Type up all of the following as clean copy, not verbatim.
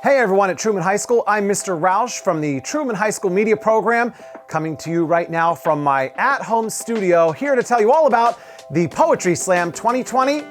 Hey everyone at Truman High School, I'm Mr. Roush from the Truman High School Media Program, coming to you right now from my at-home studio, here to tell you all about the Poetry Slam 2020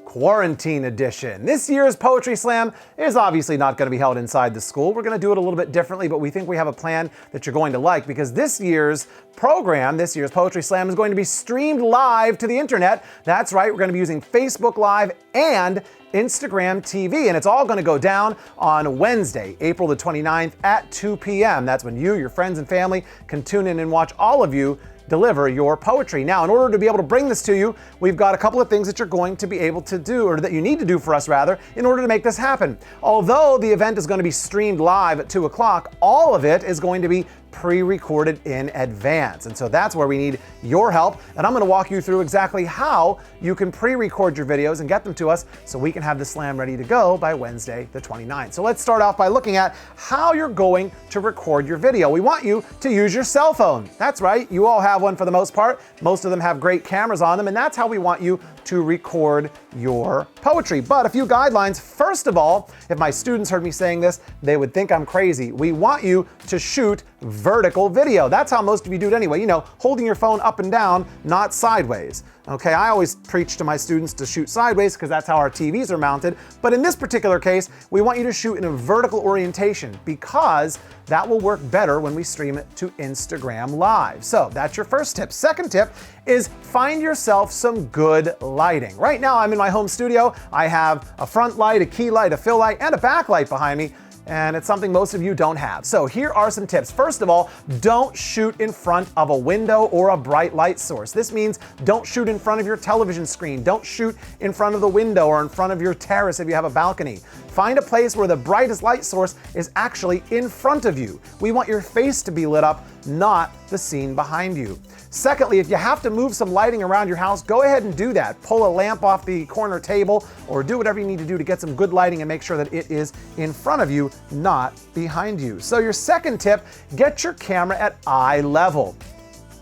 Quarantine Edition. This year's Poetry Slam is obviously not going to be held inside the school. We're going to do it a little bit differently, but we think we have a plan that you're going to like, because this year's program, this year's Poetry Slam, is going to be streamed live to the internet. That's right, we're going to be using Facebook Live and Instagram TV, and it's all going to go down on Wednesday, April the 29th at 2 p.m. That's when you, your friends, and family can tune in and watch all of you deliver your poetry. Now, in order to be able to bring this to you, we've got a couple of things that you're going to be able to do, or that you need to do for us rather, in order to make this happen. Although the event is going to be streamed live at 2 o'clock, all of it is going to be pre-recorded in advance. And so that's where we need your help. And I'm going to walk you through exactly how you can pre-record your videos and get them to us so we can have the slam ready to go by Wednesday the 29th. So let's start off by looking at how you're going to record your video. We want you to use your cell phone. That's right, you all have one for the most part. Most of them have great cameras on them, and that's how we want you to record your poetry. But a few guidelines. First of all, if my students heard me saying this, they would think I'm crazy. We want you to shoot vertical video. That's how most of you do it anyway. You know, holding your phone up and down, not sideways. Okay, I always preach to my students to shoot sideways because that's how our TVs are mounted. But in this particular case, we want you to shoot in a vertical orientation because that will work better when we stream it to Instagram Live. So that's your first tip. Second tip is find yourself some good lighting. Right now, I'm in my home studio. I have a front light, a key light, a fill light, and a backlight behind me. And it's something most of you don't have. So here are some tips. First of all, don't shoot in front of a window or a bright light source. This means don't shoot in front of your television screen. Don't shoot in front of the window or in front of your terrace if you have a balcony. Find a place where the brightest light source is actually in front of you. We want your face to be lit up, not the scene behind you. Secondly, if you have to move some lighting around your house, go ahead and do that. Pull a lamp off the corner table or do whatever you need to do to get some good lighting and make sure that it is in front of you, not behind you. So your second tip, get your camera at eye level.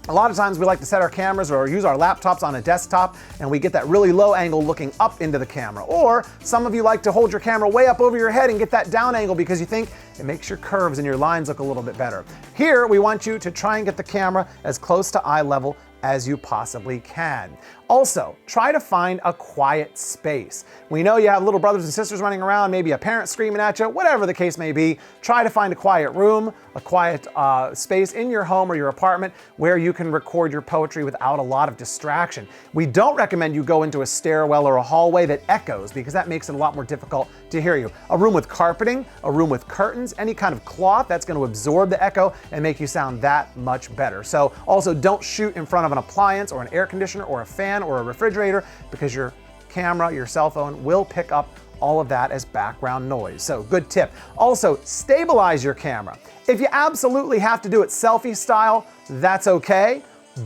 A lot of times we like to set our cameras or use our laptops on a desktop and we get that really low angle looking up into the camera. Or some of you like to hold your camera way up over your head and get that down angle because you think it makes your curves and your lines look a little bit better. Here, we want you to try and get the camera as close to eye level as you possibly can. Also, try to find a quiet space. We know you have little brothers and sisters running around, maybe a parent screaming at you, whatever the case may be. Try to find a quiet room, a quiet space in your home or your apartment where you can record your poetry without a lot of distraction. We don't recommend you go into a stairwell or a hallway that echoes because that makes it a lot more difficult to hear you. A room with carpeting, a room with curtains, any kind of cloth that's going to absorb the echo and make you sound that much better. So also don't shoot in front of an appliance or an air conditioner or a fan or a refrigerator because your camera, your cell phone will pick up all of that as background noise. So good tip. Also, stabilize your camera. If you absolutely have to do it selfie style, that's okay.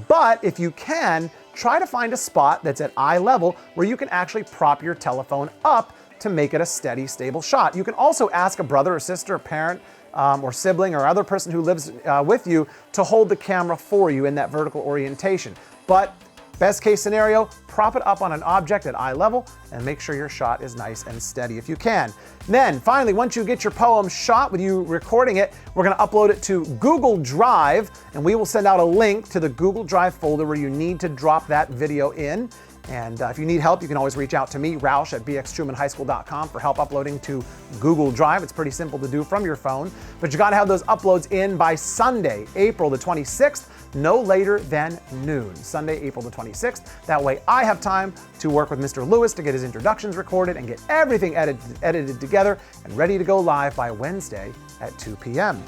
But if you can, try to find a spot that's at eye level where you can actually prop your telephone up to make it a steady, stable shot. You can also ask a brother or sister, a parent, or sibling or other person who lives with you to hold the camera for you in that vertical orientation. But best case scenario, prop it up on an object at eye level and make sure your shot is nice and steady if you can. Then finally, once you get your poem shot with you recording it, we're going to upload it to Google Drive, and we will send out a link to the Google Drive folder where you need to drop that video in. And if you need help, you can always reach out to me, Roush, at bxtrumanhighschool.com for help uploading to Google Drive. It's pretty simple to do from your phone, but you got to have those uploads in by Sunday, April the 26th, no later than noon. Sunday, April the 26th. That way I have time to work with Mr. Lewis to get his introductions recorded and get everything edited together and ready to go live by Wednesday at 2 p.m.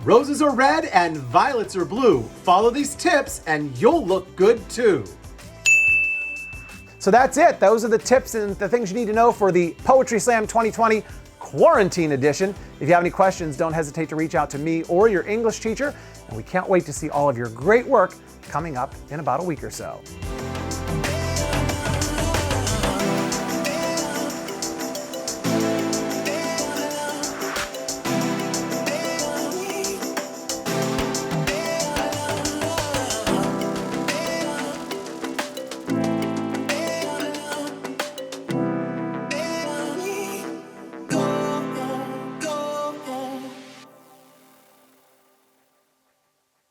Roses are red and violets are blue. Follow these tips and you'll look good too. So that's it. Those are the tips and the things you need to know for the Poetry Slam 2020 Quarantine Edition. If you have any questions, don't hesitate to reach out to me or your English teacher. And we can't wait to see all of your great work coming up in about a week or so.